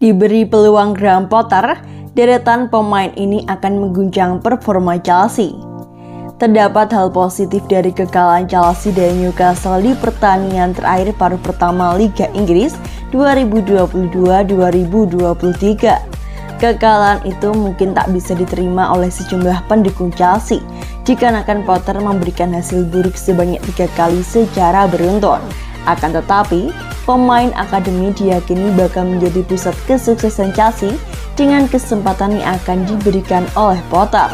Diberi peluang Graham Potter, deretan pemain ini akan mengguncang performa Chelsea. Terdapat hal positif dari kekalahan Chelsea dari Newcastle di pertandingan terakhir paruh pertama Liga Inggris 2022-2023. Kekalahan itu mungkin tak bisa diterima oleh sejumlah pendukung Chelsea dikarenakan Potter memberikan hasil buruk sebanyak 3 kali secara beruntun. Akan tetapi, pemain akademi diyakini bakal menjadi pusat kesuksesan Chelsea dengan kesempatan yang akan diberikan oleh Potter.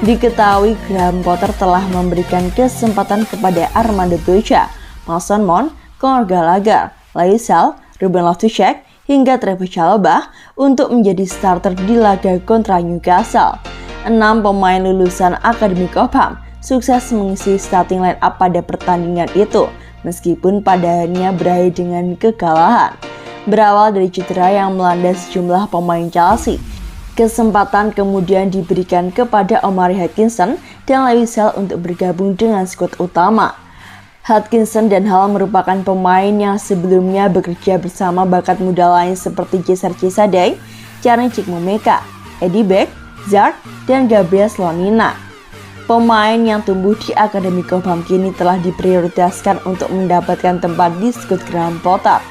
Diketahui Graham Potter telah memberikan kesempatan kepada Armando Broja, Mason Mount, Conor Gallagher, Laisal, Ruben Loftus-Cheek, hingga Trevoh Chalobah untuk menjadi starter di laga kontra Newcastle. 6 pemain lulusan Akademi Cobham sukses mengisi starting line up pada pertandingan itu, meskipun pada akhirnya berakhir dengan kekalahan. Berawal dari cedera yang melanda sejumlah pemain Chelsea, kesempatan kemudian diberikan kepada Omari Hodgkinson dan Laisal untuk bergabung dengan skuad utama. Hodgkinson dan Hall merupakan pemain yang sebelumnya bekerja bersama bakat muda lain seperti Cesar Cesadei, Charlie Chukwuemeka, Eddie Beck, Zard, dan Gabriel Slonina. Pemain yang tumbuh di Akademi Cobham kini telah diprioritaskan untuk mendapatkan tempat di skuad Graham Potter.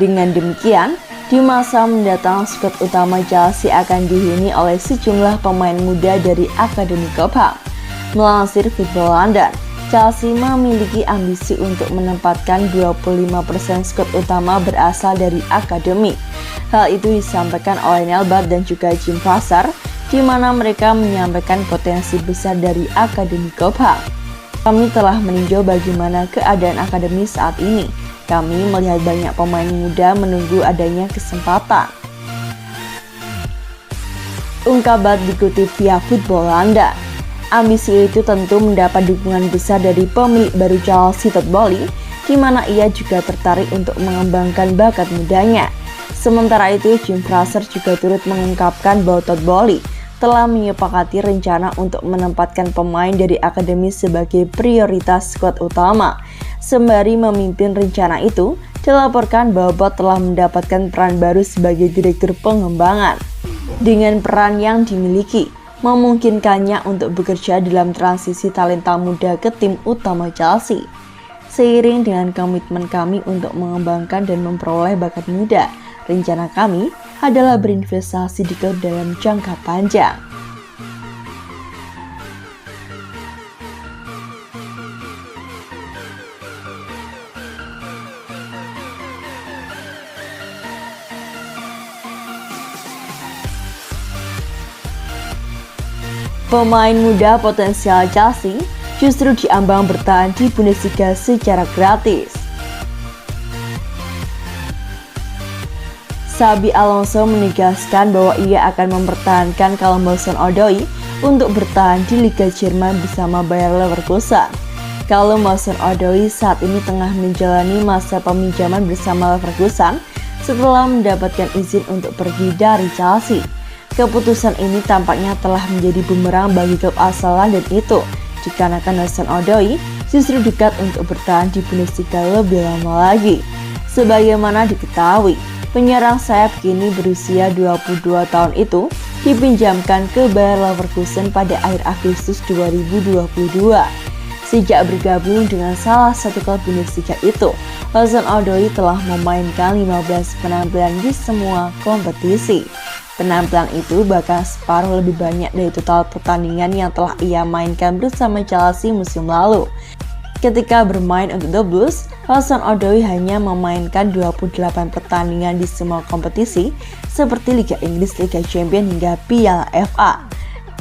Dengan demikian, di masa mendatang skuad utama Chelsea akan dihuni oleh sejumlah pemain muda dari Akademi Cobham. Melansir Football London, Chelsea memiliki ambisi untuk menempatkan 25% skuad utama berasal dari akademi. Hal itu disampaikan oleh Neil Bath dan juga Jim Fraser, di mana mereka menyampaikan potensi besar dari Akademi Cobham. Kami telah meninjau bagaimana keadaan akademi saat ini. Kami melihat banyak pemain muda menunggu adanya kesempatan. Ungkap Bath dikutip via Football London. Ambisi itu tentu mendapat dukungan besar dari pemilik baru Chelsea, Todd Boehly, di mana ia juga tertarik untuk mengembangkan bakat mudanya. Sementara itu, Jim Fraser juga turut mengungkapkan bahwa Todd Boehly telah menyepakati rencana untuk menempatkan pemain dari akademi sebagai prioritas skuad utama. Sembari memimpin rencana itu, dilaporkan bahwa Bot telah mendapatkan peran baru sebagai direktur pengembangan. Dengan peran yang dimiliki, memungkinkannya untuk bekerja dalam transisi talenta muda ke tim utama Chelsea. Seiring dengan komitmen kami untuk mengembangkan dan memperoleh bakat muda, rencana kami adalah berinvestasi di klub dalam jangka panjang. Pemain muda potensial Chelsea justru diambang bertahan di Bundesliga secara gratis. Xabi Alonso menegaskan bahwa ia akan mempertahankan Callum Hudson-Odoi untuk bertahan di Liga Jerman bersama Bayer Leverkusen. Callum Hudson-Odoi saat ini tengah menjalani masa peminjaman bersama Leverkusen setelah mendapatkan izin untuk pergi dari Chelsea. Keputusan ini tampaknya telah menjadi bumerang bagi klub asal London itu, dikarenakan Hudson-Odoi justru dekat untuk bertahan di Bundesliga lebih lama lagi. Sebagaimana diketahui, penyerang sayap kini berusia 22 tahun itu dipinjamkan ke Bayer Leverkusen pada akhir Agustus 2022. Sejak bergabung dengan salah satu klub Bundesliga itu, Hudson-Odoi telah memainkan 15 penampilan di semua kompetisi. Penampilan itu bahkan separuh lebih banyak dari total pertandingan yang telah ia mainkan bersama Chelsea musim lalu. Ketika bermain untuk The Blues, Hudson-Odoi hanya memainkan 28 pertandingan di semua kompetisi seperti Liga Inggris, Liga Champions hingga Piala FA.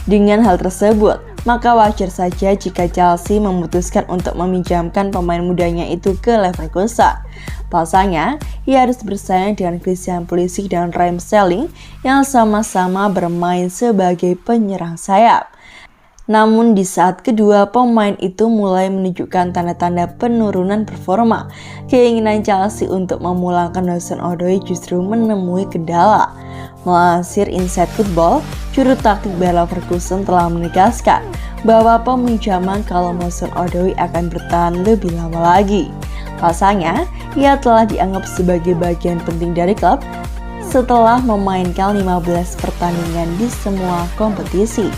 Dengan hal tersebut, maka wajar saja jika Chelsea memutuskan untuk meminjamkan pemain mudanya itu ke Leverkusen. Pasalnya, ia harus bersaing dengan Christian Pulisic dan Raheem Sterling yang sama-sama bermain sebagai penyerang sayap. Namun di saat kedua pemain itu mulai menunjukkan tanda-tanda penurunan performa, keinginan Chelsea untuk memulangkan Hudson-Odoi justru menemui kendala. Melansir Inside Football, juru taktik Bayer Leverkusen telah menegaskan bahwa peminjaman Callum Hudson-Odoi akan bertahan lebih lama lagi. Pasalnya, ia telah dianggap sebagai bagian penting dari klub setelah memainkan 15 pertandingan di semua kompetisi.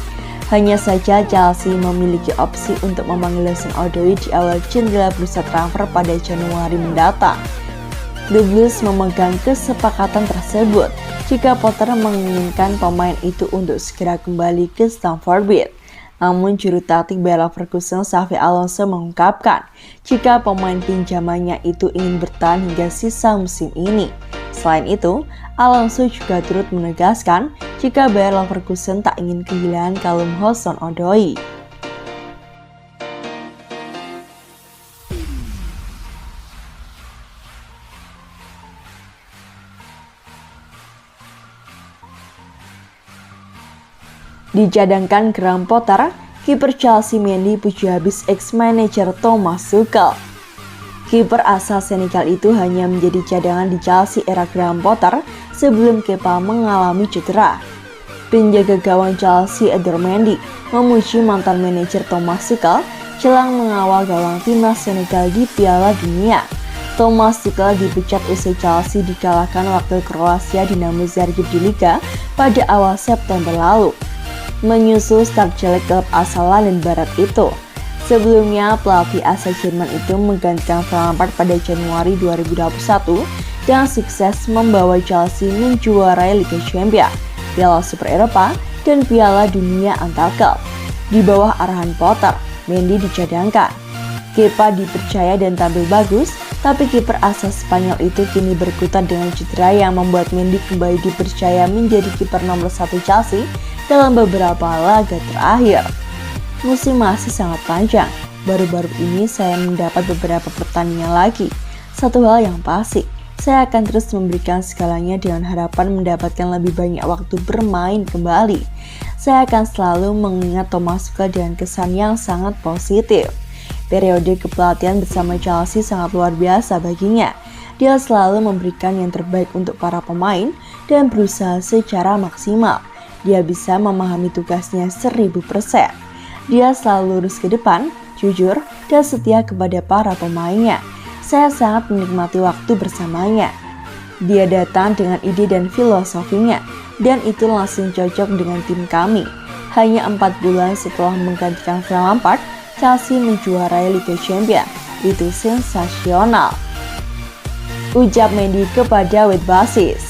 Hanya saja Chelsea memiliki opsi untuk memanggil Hudson-Odoi di awal jendela bursa transfer pada Januari mendatang. The Blues memegang kesepakatan tersebut jika Potter menginginkan pemain itu untuk segera kembali ke Stamford Bridge. Namun juru taktik Bayer Leverkusen Xabi Alonso mengungkapkan jika pemain pinjamannya itu ingin bertahan hingga sisa musim ini. Selain itu, Alonso juga turut menegaskan jika Bayer Leverkusen tak ingin kehilangan Callum Hudson-Odoi. Dicadangkan Graham Potter, kiper Chelsea Mendy puji habis ex-manajer Thomas Tuchel. Kiper asal Senegal itu hanya menjadi cadangan di Chelsea era Graham Potter sebelum Kepa mengalami cedera. Penjaga gawang Chelsea Edouard Mendy memuji mantan manajer Thomas Tuchel jelang mengawal gawang timnas Senegal di Piala Dunia. Thomas Tuchel dipecat usai Chelsea dikalahkan wakil Kroasia Dinamo Zagreb di Liga pada awal September lalu, menyusul start jelek klub asal London Barat itu. Sebelumnya, pelatih asal Jerman itu menggantikan Frank Lampard pada Januari 2021 dan sukses membawa Chelsea menjuarai Liga Champions, Piala Super Eropa, dan Piala Dunia antar klub. Di bawah arahan Potter, Mendy dicadangkan. Kepa dipercaya dan tampil bagus, tapi kiper asal Spanyol itu kini berkutat dengan cedera yang membuat Mendy kembali dipercaya menjadi kiper nomor 1 Chelsea dalam beberapa laga terakhir. Musim masih sangat panjang, baru-baru ini saya mendapat beberapa pertandingan lagi. Satu hal yang pasti, saya akan terus memberikan segalanya dengan harapan mendapatkan lebih banyak waktu bermain kembali. Saya akan selalu mengingat Thomas Tuchel dengan kesan yang sangat positif. Periode kepelatihan bersama Chelsea sangat luar biasa baginya. Dia selalu memberikan yang terbaik untuk para pemain dan berusaha secara maksimal. Dia bisa memahami tugasnya 1000%. Dia selalu lurus ke depan, jujur, dan setia kepada para pemainnya. Saya sangat menikmati waktu bersamanya. Dia datang dengan ide dan filosofinya, dan itu langsung cocok dengan tim kami. Hanya 4 bulan setelah menggantikan Frank Lampard, Chelsea menjuarai Liga Champions. Itu sensasional, ucap Mendy kepada Web Basis.